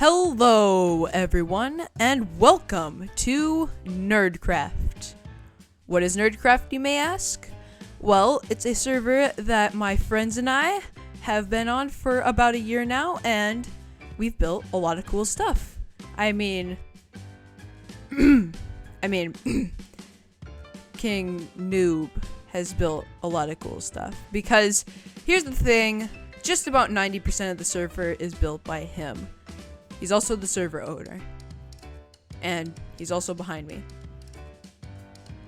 Hello, everyone, and welcome to Nerdcraft. What is Nerdcraft, you may ask? Well, it's a server that my friends and I have been on for about a year now, and we've built a lot of cool stuff. I mean, King Noob has built a lot of cool stuff. Because, here's the thing, just about 90% of the server is built by him. He's also the server owner. And he's also behind me.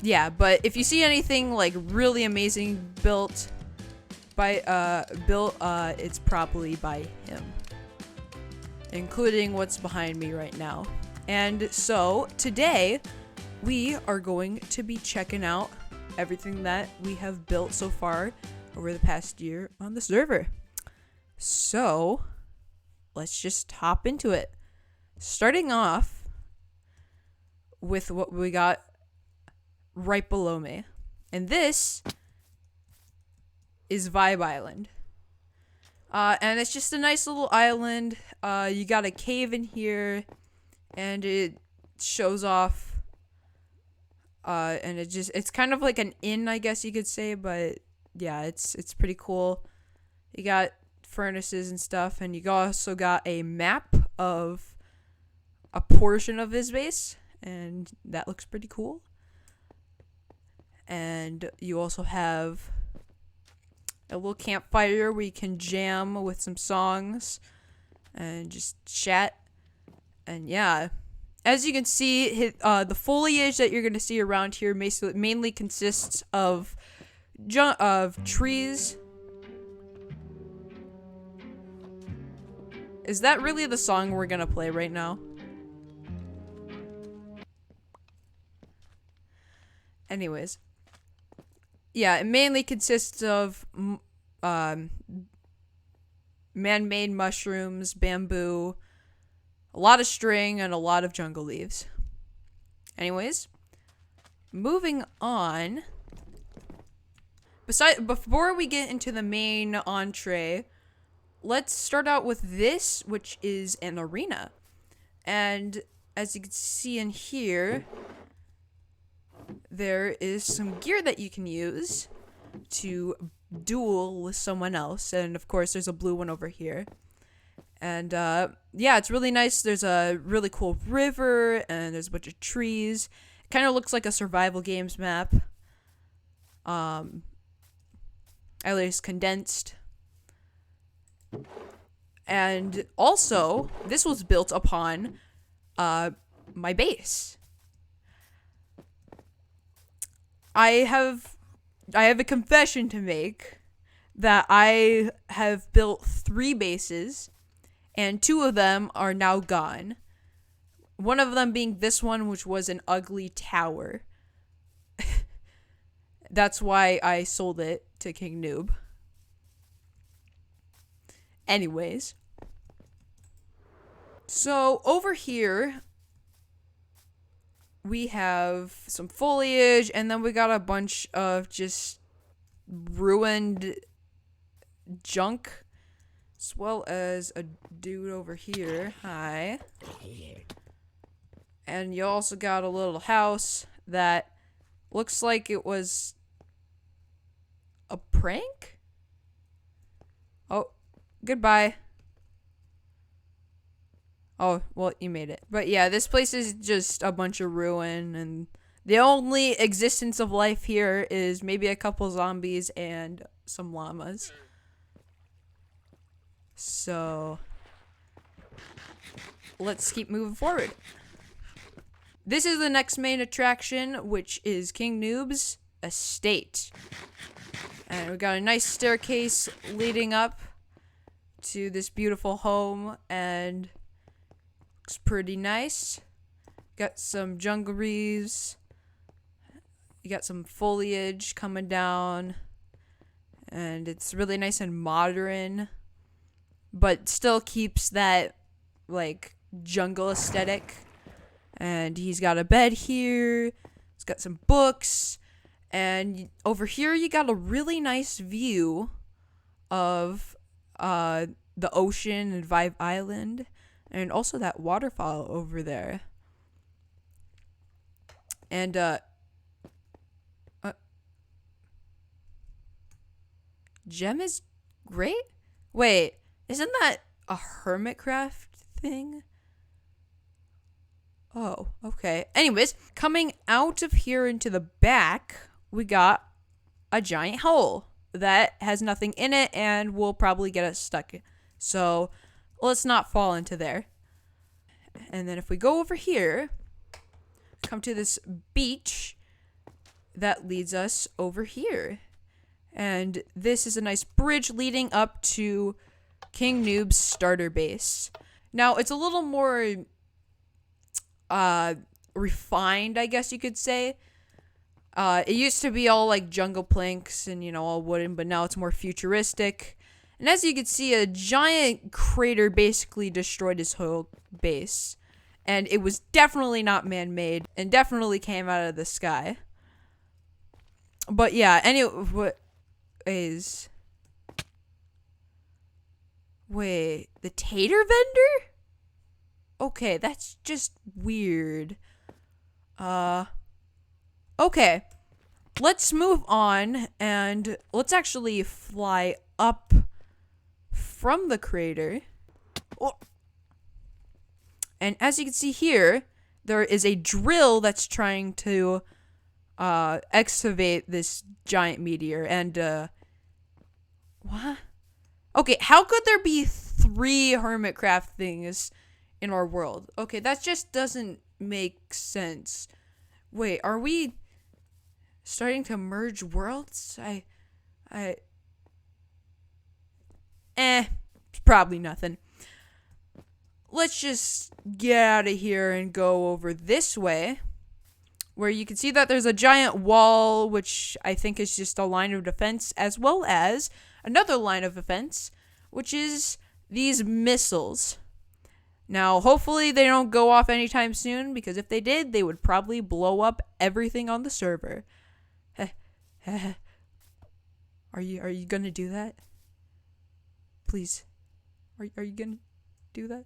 Yeah, but if you see anything like really amazing built, it's probably by him. Including what's behind me right now. And so, today, we are going to be checking out everything that we have built so far over the past year on the server. So, let's just hop into it. Starting off with what we got right below me. And this is Vibe Island. And it's just a nice little island. You got a cave in here. And it shows off. And it's kind of like an inn, I guess you could say. But yeah, it's pretty cool. You got furnaces and stuff, and you also got a map of a portion of his base, and that looks pretty cool. And you also have a little campfire where you can jam with some songs and just chat. And yeah, as you can see, the foliage that you're going to see around here mainly consists of trees. Is that really the song we're gonna play right now? Anyways. Yeah, it mainly consists of man-made mushrooms, bamboo, a lot of string, and a lot of jungle leaves. Anyways. Moving on. Before we get into the main entree, let's start out with this, which is an arena. And as you can see in here, there is some gear that you can use to duel with someone else. And of course, there's a blue one over here. And yeah, it's really nice. There's a really cool river, and there's a bunch of trees. It kind of looks like a survival games map. At least condensed. And also, this was built upon my base. I have a confession to make that I have built 3 bases, and 2 of them are now gone. One of them being this one, which was an ugly tower. That's why I sold it to King Noob. Anyways, so over here, we have some foliage, and then we got a bunch of just ruined junk, as well as a dude over here. Hi. And you also got a little house that looks like it was a prank? Oh. Goodbye. Oh, well, you made it. But yeah, this place is just a bunch of ruin, and the only existence of life here is maybe a couple zombies and some llamas. So, let's keep moving forward. This is the next main attraction, which is King Noob's estate. And we got a nice staircase leading up to this beautiful home, and looks pretty nice. Got some jungle leaves. You got some foliage coming down, and it's really nice and modern, but still keeps that like jungle aesthetic. And he's got a bed here. He's got some books, and over here you got a really nice view of the ocean and Vibe Island. And also that waterfall over there. And, gem is great? Wait, isn't that a Hermitcraft thing? Oh, okay. Anyways, coming out of here into the back, we got a giant hole that has nothing in it and will probably get us stuck. So let's not fall into there. And then if we go over here, come to this beach that leads us over here. And this is a nice bridge leading up to King Noob's starter base. Now, it's a little more refined, I guess you could say. It used to be all like jungle planks and, all wooden, but now it's more futuristic. And as you can see, a giant crater basically destroyed his whole base. And it was definitely not man-made and definitely came out of the sky. But yeah, Wait, the tater vendor? Okay, that's just weird. Okay. Let's move on and let's actually fly up from the crater. Oh. And as you can see here, there is a drill that's trying to excavate this giant meteor. And, what? Okay, how could there be 3 Hermitcraft things in our world? Okay, that just doesn't make sense. Wait, are we starting to merge worlds? It's probably nothing. Let's just get out of here and go over this way, where you can see that there's a giant wall, which I think is just a line of defense, as well as another line of defense, which is these missiles. Now, hopefully they don't go off anytime soon, because if they did, they would probably blow up everything on the server. Are you gonna do that? Please. Are you gonna do that?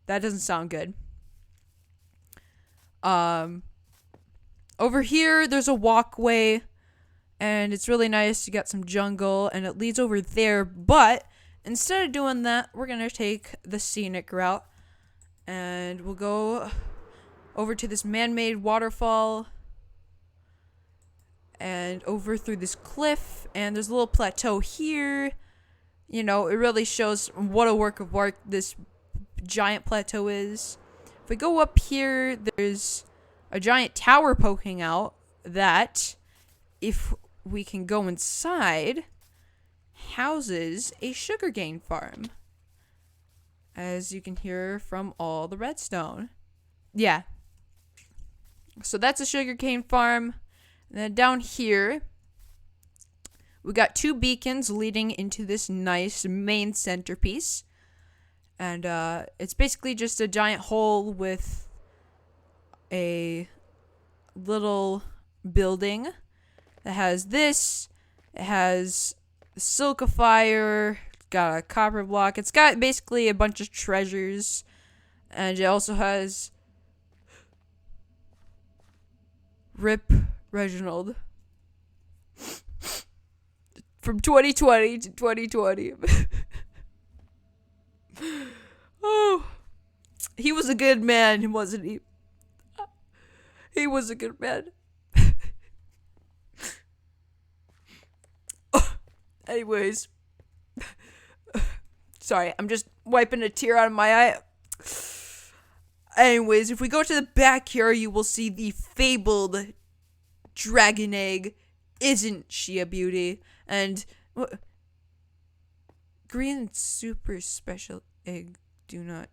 That doesn't sound good. Over here, there's a walkway, and it's really nice. You got some jungle, and it leads over there, but instead of doing that, we're going to take the scenic route, and we'll go over to this man-made waterfall, and over through this cliff, and there's a little plateau here. It really shows what a work of art this giant plateau is. If we go up here, there's a giant tower poking out that, if we can go inside, houses a sugarcane farm, as you can hear from all the redstone. Yeah. So that's a sugarcane farm. And then down here, we got 2 beacons leading into this nice main centerpiece. And it's basically just a giant hole with a little building that has this. It has silkifier, got a copper block. It's got basically a bunch of treasures. And it also has Rip Reginald. From 2020 to 2020. Oh, he was a good man, wasn't he? He was a good man. Anyways. Sorry, I'm just wiping a tear out of my eye. Anyways, if we go to the back here, you will see the fabled dragon egg. Isn't she a beauty? And green super special egg do not.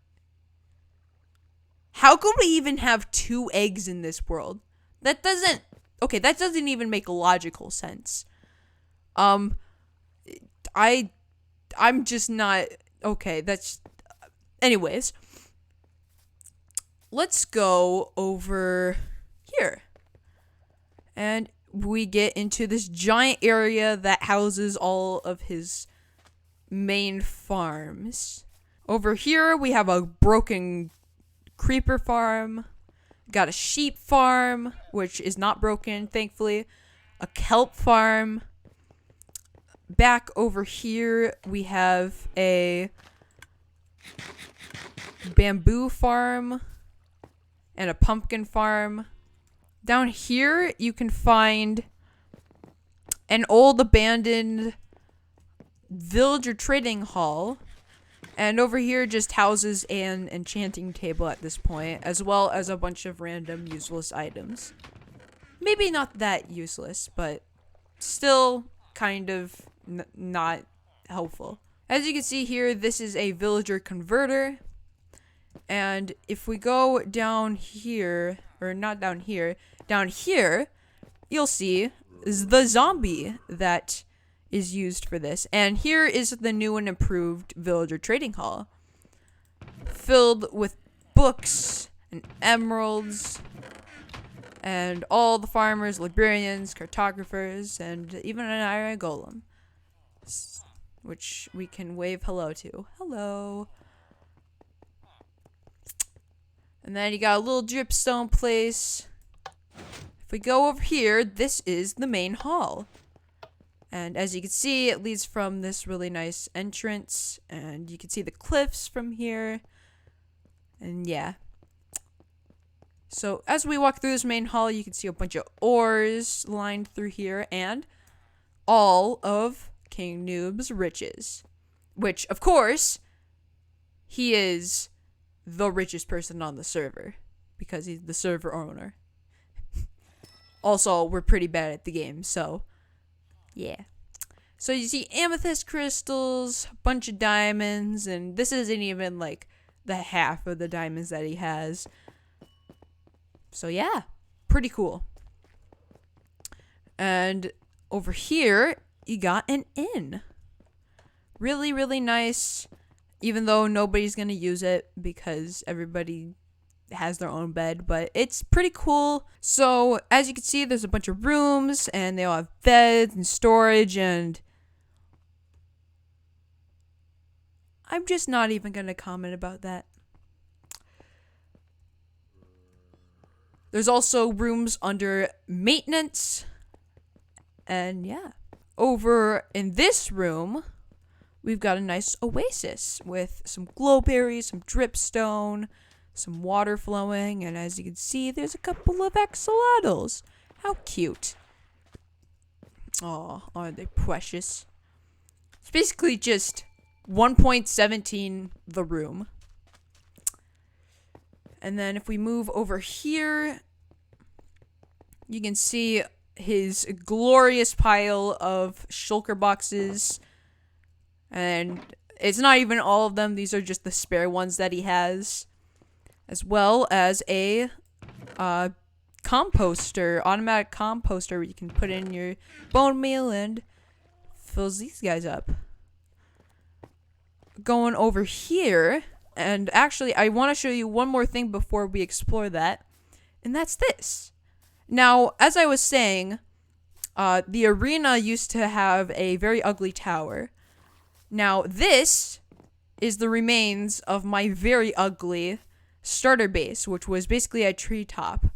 How could we even have 2 eggs in this world? That doesn't even make logical sense. I'm just not okay. Anyways, let's go over here. And we get into this giant area that houses all of his main farms. Over here, we have a broken creeper farm. Got a sheep farm, which is not broken, thankfully. A kelp farm. Back over here, we have a bamboo farm and a pumpkin farm. Down here, you can find an old abandoned villager trading hall. And over here just houses an enchanting table at this point, as well as a bunch of random useless items. Maybe not that useless, but still kind of not helpful. As you can see here, this is a villager converter. And if we go down here, or not down here, down here, you'll see is the zombie that is used for this. And here is the new and improved villager trading hall, filled with books and emeralds and all the farmers, librarians, cartographers, and even an iron golem, which we can wave hello to. Hello. And then you got a little dripstone place. If we go over here, this is the main hall. And as you can see, it leads from this really nice entrance. And you can see the cliffs from here. And yeah. So as we walk through this main hall, you can see a bunch of ores lined through here. And all of King Noob's riches. Which, of course, he is the richest person on the server. Because he's the server owner. Also, we're pretty bad at the game, so yeah. So you see amethyst crystals, a bunch of diamonds, and this isn't even like the half of the diamonds that he has. So yeah, pretty cool. And over here, you got an inn. Really, really nice, even though nobody's gonna use it because everybody has their own bed, but it's pretty cool. So as you can see, there's a bunch of rooms and they all have beds and storage, and I'm just not even gonna comment about that. There's also rooms under maintenance, and yeah. Over in this room, we've got a nice oasis with some glowberries, some dripstone, some water flowing, and as you can see, there's a couple of axolotls. How cute. Aw, aren't they precious? It's basically just 1.17 the room. And then if we move over here, you can see his glorious pile of shulker boxes. And it's not even all of them. These are just the spare ones that he has. As well as a composter, automatic composter where you can put in your bone meal and fills these guys up. Going over here, and actually I want to show you one more thing before we explore that, and that's this. Now, as I was saying, the arena used to have a very ugly tower. Now, this is the remains of my very ugly starter base, which was basically a treetop.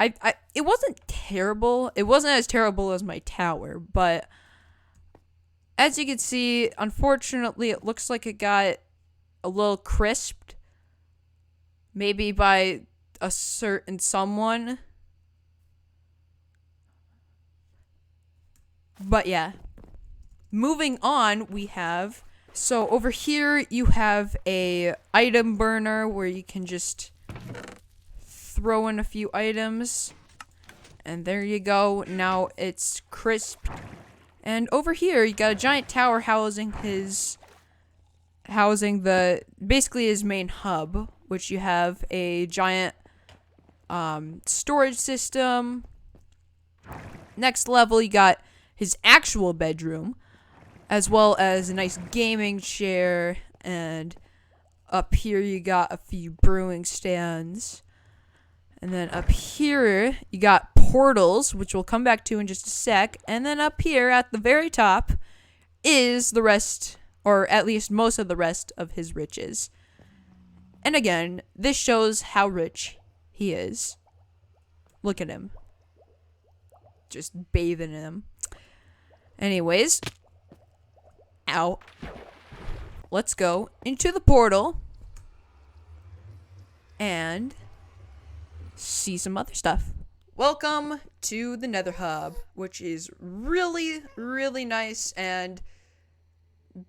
It wasn't terrible. It wasn't as terrible as my tower, but as you can see, unfortunately, it looks like it got a little crisped. Maybe by a certain someone. But yeah. Moving on, we have... So over here, you have a item burner where you can just throw in a few items. And there you go. Now it's crisp. And over here, you got a giant tower housing basically his main hub, which you have a giant storage system. Next level, you got his actual bedroom, as well as a nice gaming chair, and up here you got a few brewing stands. And then up here, you got portals, which we'll come back to in just a sec. And then up here at the very top is the rest or at least most of the rest of his riches. And again, this shows how rich he is. Look at him. Just bathing in him. Anyways. Ow. Let's go into the portal. And see some other stuff. Welcome to the Nether Hub, which is really, really nice, and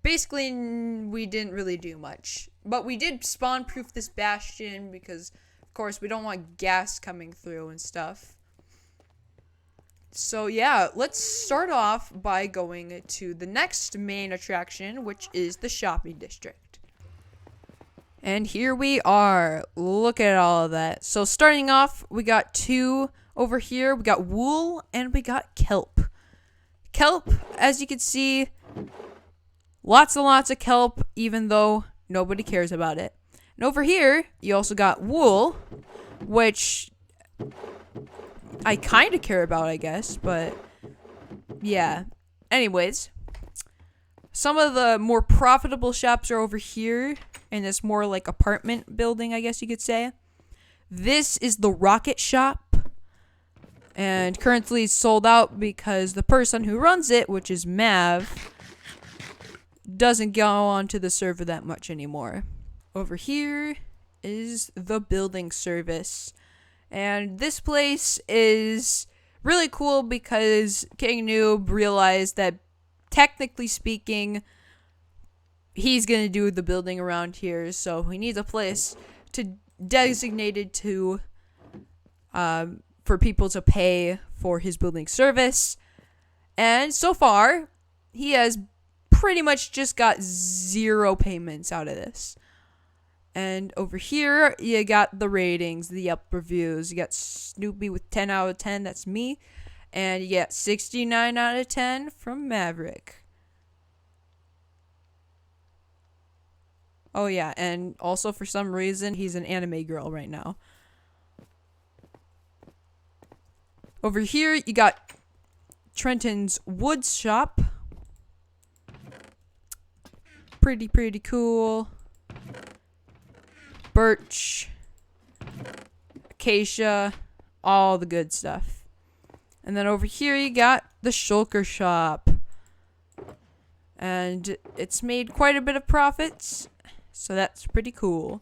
basically we didn't really do much. But we did spawn-proof this bastion because, of course, we don't want gas coming through and stuff. So yeah, let's start off by going to the next main attraction, which is the shopping district. And here we are. Look at all of that. So starting off, we got 2 over here. We got wool and we got kelp. Kelp, as you can see, lots and lots of kelp, even though nobody cares about it. And over here, you also got wool, which I kind of care about, I guess, but yeah. Anyways, some of the more profitable shops are over here in this more like apartment building, I guess you could say. This is the rocket shop, and currently it's sold out because the person who runs it, which is Mav, doesn't go onto the server that much anymore. Over here is the building service. And this place is really cool because King Noob realized that, technically speaking, he's going to do the building around here. So he needs a place designated to for people to pay for his building service. And so far, he has pretty much just got 0 payments out of this. And over here, you got the ratings, the Yelp reviews. You got Snoopy with 10 out of 10, that's me. And you get 69 out of 10 from Maverick. Oh yeah, and also for some reason, he's an anime girl right now. Over here, you got Trenton's wood shop. Pretty cool. Birch, acacia, all the good stuff. And then over here you got the shulker shop. And it's made quite a bit of profits, so that's pretty cool.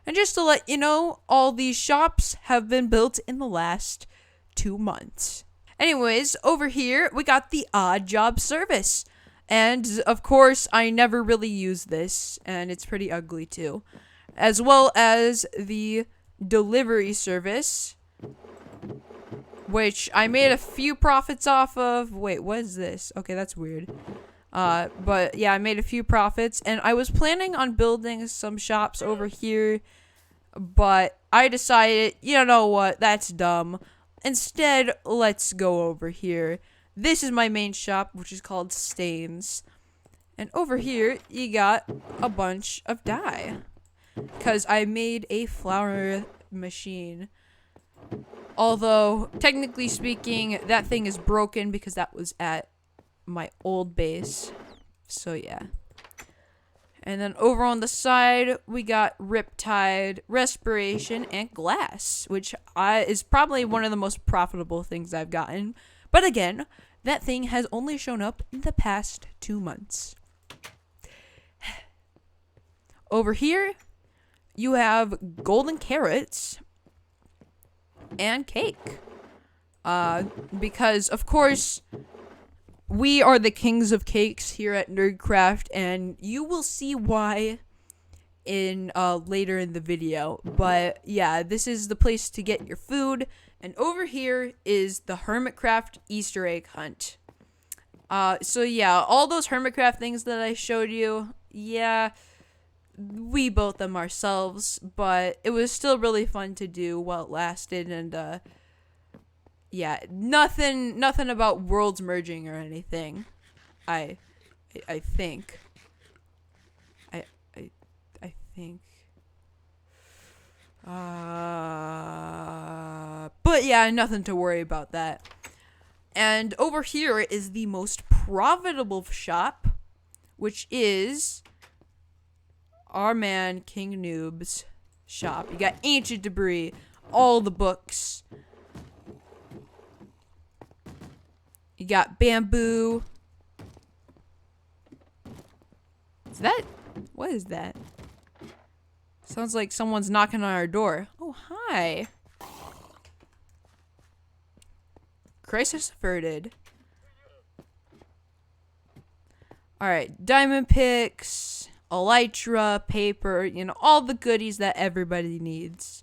And just to let you know, all these shops have been built in the last 2 months. Anyways, over here we got the odd job service. And of course, I never really use this, and it's pretty ugly too. As well as the delivery service, which I made a few profits off of. Wait, what is this? Okay, that's weird. But yeah, I made a few profits, and I was planning on building some shops over here, but I decided, you know what, that's dumb. Instead, let's go over here. This is my main shop, which is called Stains. And over here, you got a bunch of dye. Because I made a flower machine. Although, technically speaking, that thing is broken because that was at my old base. So, yeah. And then over on the side, we got Riptide, Respiration, and Glass. Which is probably one of the most profitable things I've gotten. But again, that thing has only shown up in the past 2 months. Over here, you have golden carrots and cake. Because, of course, we are the kings of cakes here at Nerdcraft, and you will see why in later in the video. But, yeah, this is the place to get your food. And over here is the Hermitcraft Easter egg hunt. So, yeah, all those Hermitcraft things that I showed you, yeah, we built them ourselves, but it was still really fun to do while it lasted, and yeah, nothing about worlds merging or anything. I think. I think. But yeah, nothing to worry about that. And over here is the most profitable shop, which is our man King Noob's shop. You got ancient debris, all the books. You got bamboo. What is that? Sounds like someone's knocking on our door. Oh, hi. Crisis averted. Alright, diamond picks, elytra, paper, all the goodies that everybody needs.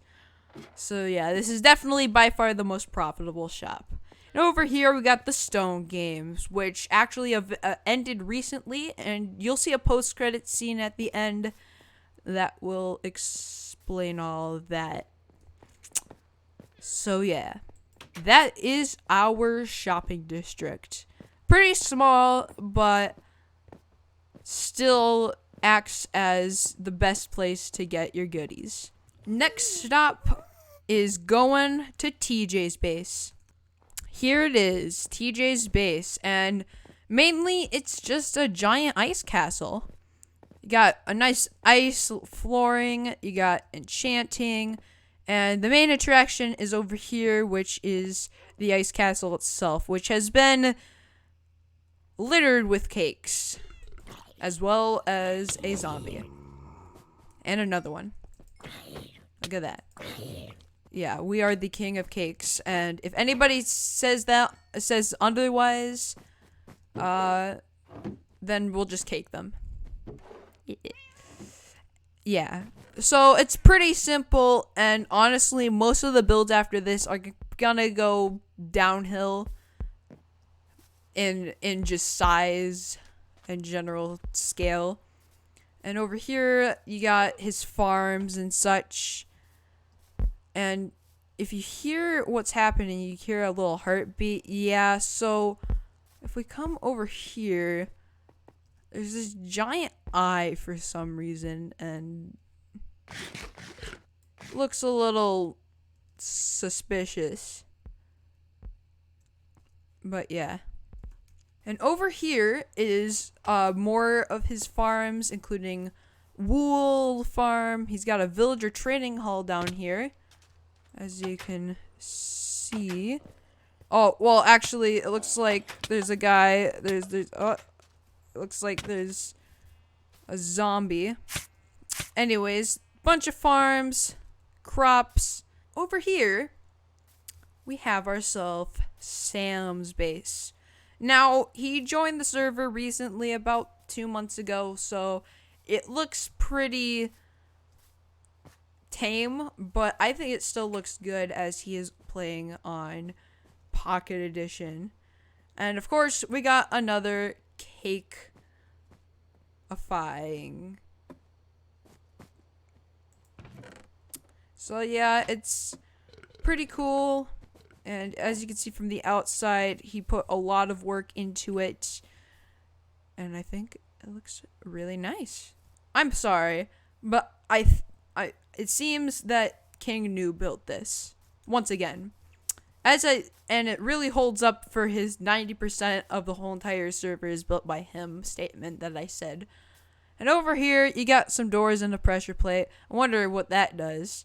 So yeah, this is definitely by far the most profitable shop. And over here we got the Stone games, which actually have ended recently, and you'll see a post-credit scene at the end that will explain all of that. So yeah, that is our shopping district. Pretty small, but still acts as the best place to get your goodies. Next stop is going to TJ's base. Here it is, TJ's base, and mainly it's just a giant ice castle. You got a nice ice flooring, you got enchanting, and the main attraction is over here, which is the ice castle itself, which has been littered with cakes, as well as a zombie. And another one. Look at that. Yeah, we are the king of cakes, and if anybody says otherwise, then we'll just cake them. Yeah. So it's pretty simple, and honestly, most of the builds after this are gonna go downhill in just size and general scale. And over here, you got his farms and such. And if you hear what's happening, you hear a little heartbeat. Yeah, so if we come over here, there's this giant eye for some reason, and looks a little suspicious. But yeah. And over here is more of his farms, including wool farm. He's got a villager trading hall down here, as you can see. Oh, well, actually, it looks like there's a guy. It looks like there's a zombie. Anyways, bunch of farms, crops. Over here, we have ourselves Sam's base. Now, he joined the server recently, about 2 months ago, so it looks pretty tame, but I think it still looks good as he is playing on Pocket Edition. And of course, we got another cake-ifying. So yeah, it's pretty cool. And as you can see from the outside, he put a lot of work into it. And I think it looks really nice. I'm sorry, but it seems that King Noob built this once again. And it really holds up for his 90% of the whole entire server is built by him statement that I said. And over here, you got some doors and a pressure plate. I wonder what that does.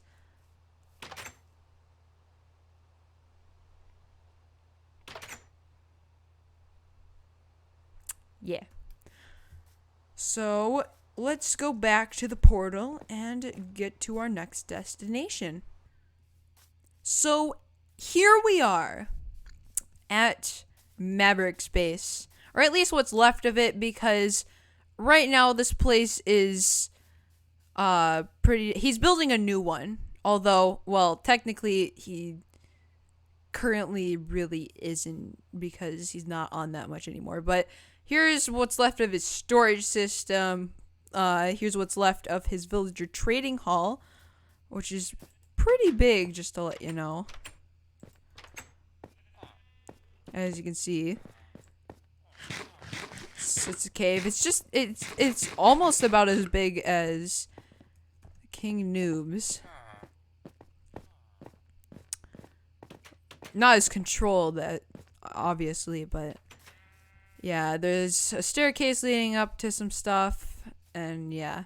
Yeah. So, let's go back to the portal and get to our next destination. So, here we are at Maverick Space, or at least what's left of it, because right now this place is he's building a new one, although, well, technically he currently really isn't, because he's not on that much anymore. But here's what's left of his storage system. Here's what's left of his villager trading hall, which is pretty big, just to let you know. As you can see, it's a cave. It's almost about as big as King Noob's. Not as controlled, obviously, but yeah, there's a staircase leading up to some stuff, and yeah.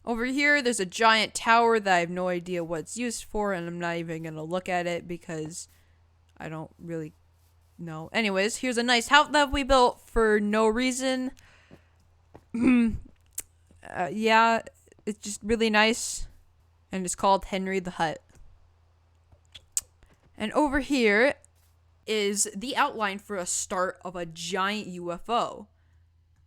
Over here, there's a giant tower that I have no idea what it's used for, and I'm not even gonna look at it because I don't really know. Anyways, here's a nice house that we built for no reason. Yeah, it's just really nice, and it's called Henry the Hut. And over here is the outline for a start of a giant UFO.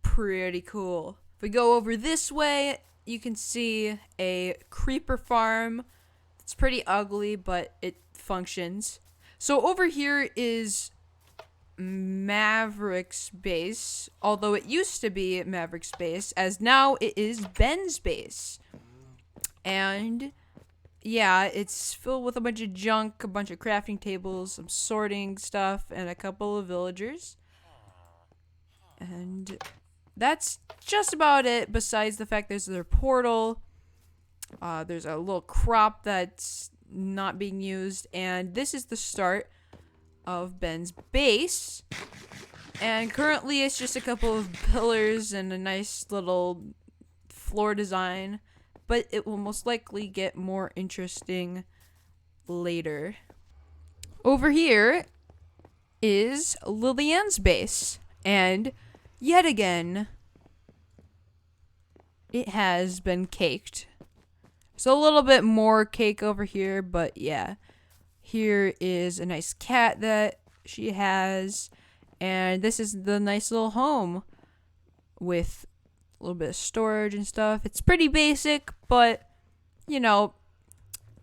Pretty cool. If we go over this way, you can see a creeper farm. It's pretty ugly, but it functions. So over here is Maverick Space, although it used to be Maverick Space, as now it is Ben's base. And yeah, it's filled with a bunch of junk, a bunch of crafting tables, some sorting stuff, and a couple of villagers. And that's just about it, besides the fact there's their portal. There's a little crop that's not being used, and this is the start of Ben's base. And currently it's just a couple of pillars and a nice little floor design, but it will most likely get more interesting later. Over here is Lillian's base, and yet again, it has been caked. So a little bit more cake over here, but yeah. Here is a nice cat that she has, and this is the nice little home with a little bit of storage and stuff. It's pretty basic, but, you know,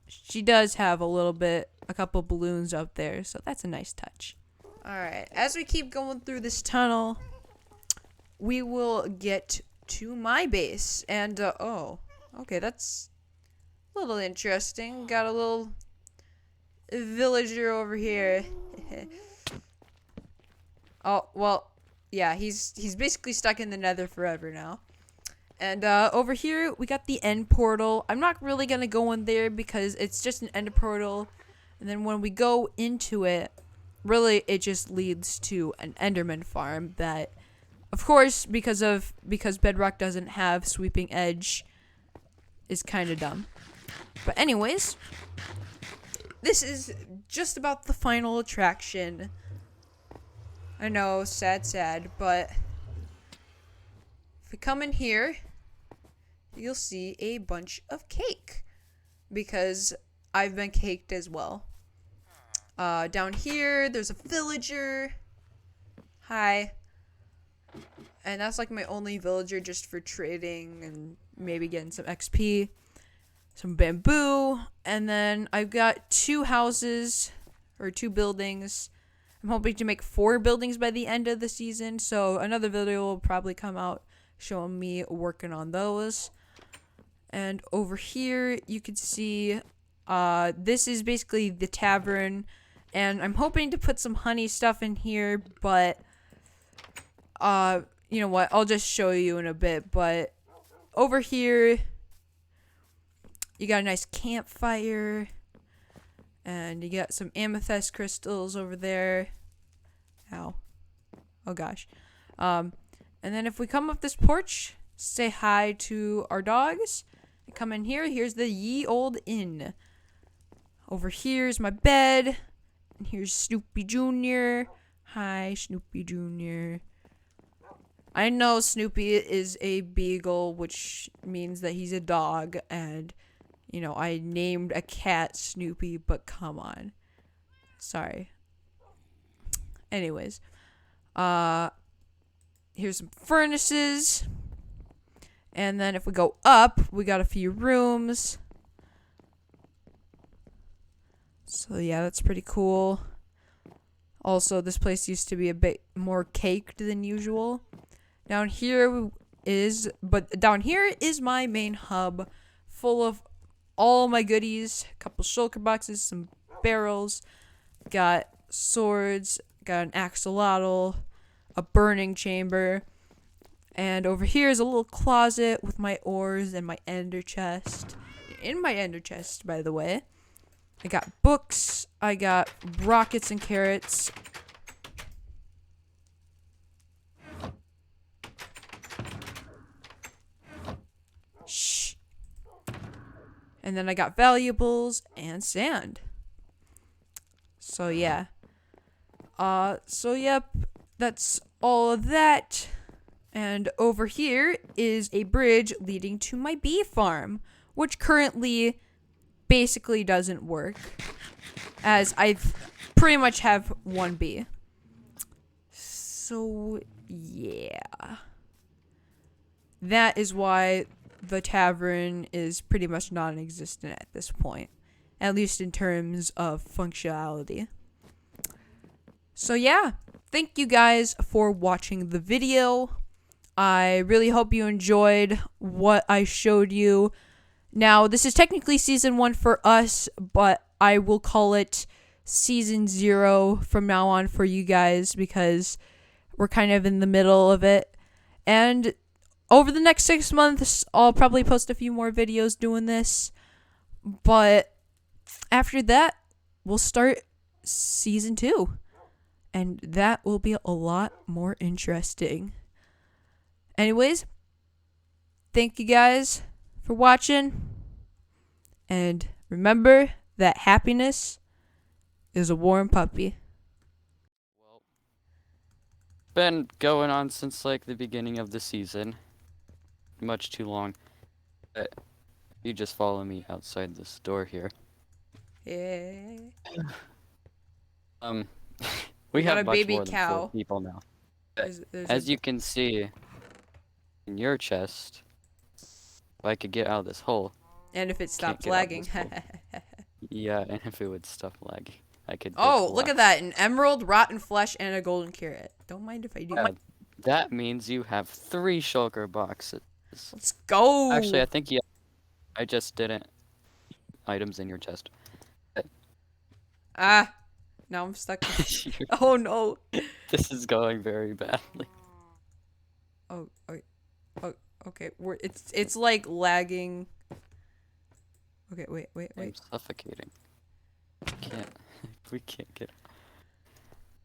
she does have a couple balloons up there, so that's a nice touch. Alright, as we keep going through this tunnel, we will get to my base, and, okay, that's a little interesting. Got a little villager over here. Oh, well, yeah, he's basically stuck in the nether forever now. And over here, we got the end portal. I'm not really going to go in there because it's just an end portal. And then when we go into it, really, it just leads to an Enderman farm that, of course, because Bedrock doesn't have sweeping edge, is kind of dumb. But anyways, this is just about the final attraction. I know, sad, but if we come in here, you'll see a bunch of cake, because I've been caked as well. Down here, there's a villager. Hi. And that's like my only villager just for trading and maybe getting some XP. Some bamboo. And then I've got 2 houses, or 2 buildings. I'm hoping to make 4 buildings by the end of the season. So another video will probably come out showing me working on those. And over here, you can see this is basically the tavern. And I'm hoping to put some honey stuff in here, but you know what? I'll just show you in a bit. But over here, you got a nice campfire, and you got some amethyst crystals over there. Ow. Oh gosh. And then if we come up this porch, say hi to our dogs, and come in here, here's the ye old inn. Over here's my bed, and here's Snoopy Jr. Hi, Snoopy Jr. I know Snoopy is a beagle, which means that he's a dog, and you know, I named a cat Snoopy, but come on. Sorry. Anyways. Here's some furnaces. And then if we go up, we got a few rooms. So yeah, that's pretty cool. Also, this place used to be a bit more caked than usual. Down here is my main hub, full of all my goodies. A couple shulker boxes, some barrels, got swords, got an axolotl, a burning chamber, and over here is a little closet with my ores and my ender chest. In my ender chest, by the way, I got books, I got rockets and carrots, And then I got valuables and sand. So yeah. So yep, that's all of that. And over here is a bridge leading to my bee farm, which currently basically doesn't work, as I pretty much have one bee. So yeah. That is why the tavern is pretty much non-existent at this point, at least in terms of functionality. So yeah, thank you guys for watching the video. I really hope you enjoyed what I showed you. Now, this is technically season 1 for us, but I will call it season 0 from now on for you guys because we're kind of in the middle of it. And over the next 6 months, I'll probably post a few more videos doing this. But after that, we'll start season 2. And that will be a lot more interesting. Anyways, thank you guys for watching. And remember that happiness is a warm puppy. Well, been going on since like the beginning of the season. Much too long. But you just follow me outside this door here. Yeah. We got have a much baby more than cow. 4 people now. There's As you can see in your chest, if I could get out of this hole. and if it Can't stopped get out of lagging. this Yeah, and if it would stop lagging, I could. Oh, break look at blocks. that. An emerald, rotten flesh, and a golden carrot. Don't mind if I do. That means you have 3 shulker boxes. Let's go. Actually, I think I just didn't. Items in your chest. Ah. Now I'm stuck. Oh no. This is going very badly. Oh, okay. It's like lagging. Okay, wait. I'm suffocating. We can't get.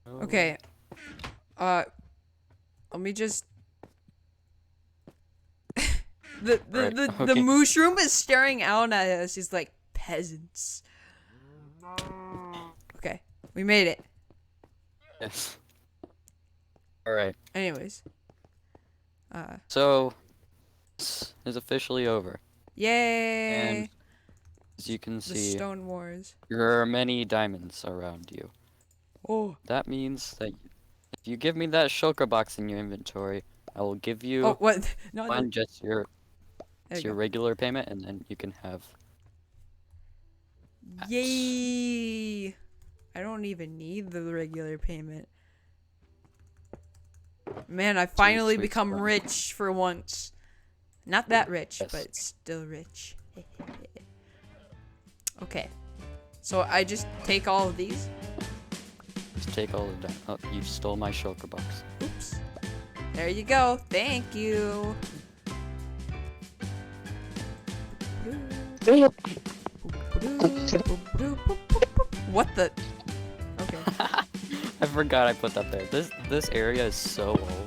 Oh. Okay. Let me just. The mushroom is staring out at us. He's like, peasants. Okay, we made it. Yes. All right. Anyways. So, this is officially over. Yay! And as you can The see, Stone Wars. there are many diamonds around you. Oh. That means that if you give me that shulker box in your inventory, I will give you Oh, what? No. one just your There you your go. regular payment, and then you can have. Yay! I don't even need the regular payment. Man, I finally sweet become stuff. rich for once. Not that rich, Yes. but still rich. Okay. So I just take all of these. Just take all of that. Oh, you stole my shulker box. Oops. There you go. Thank you. What the? Okay. I forgot I put that there. This area is so old.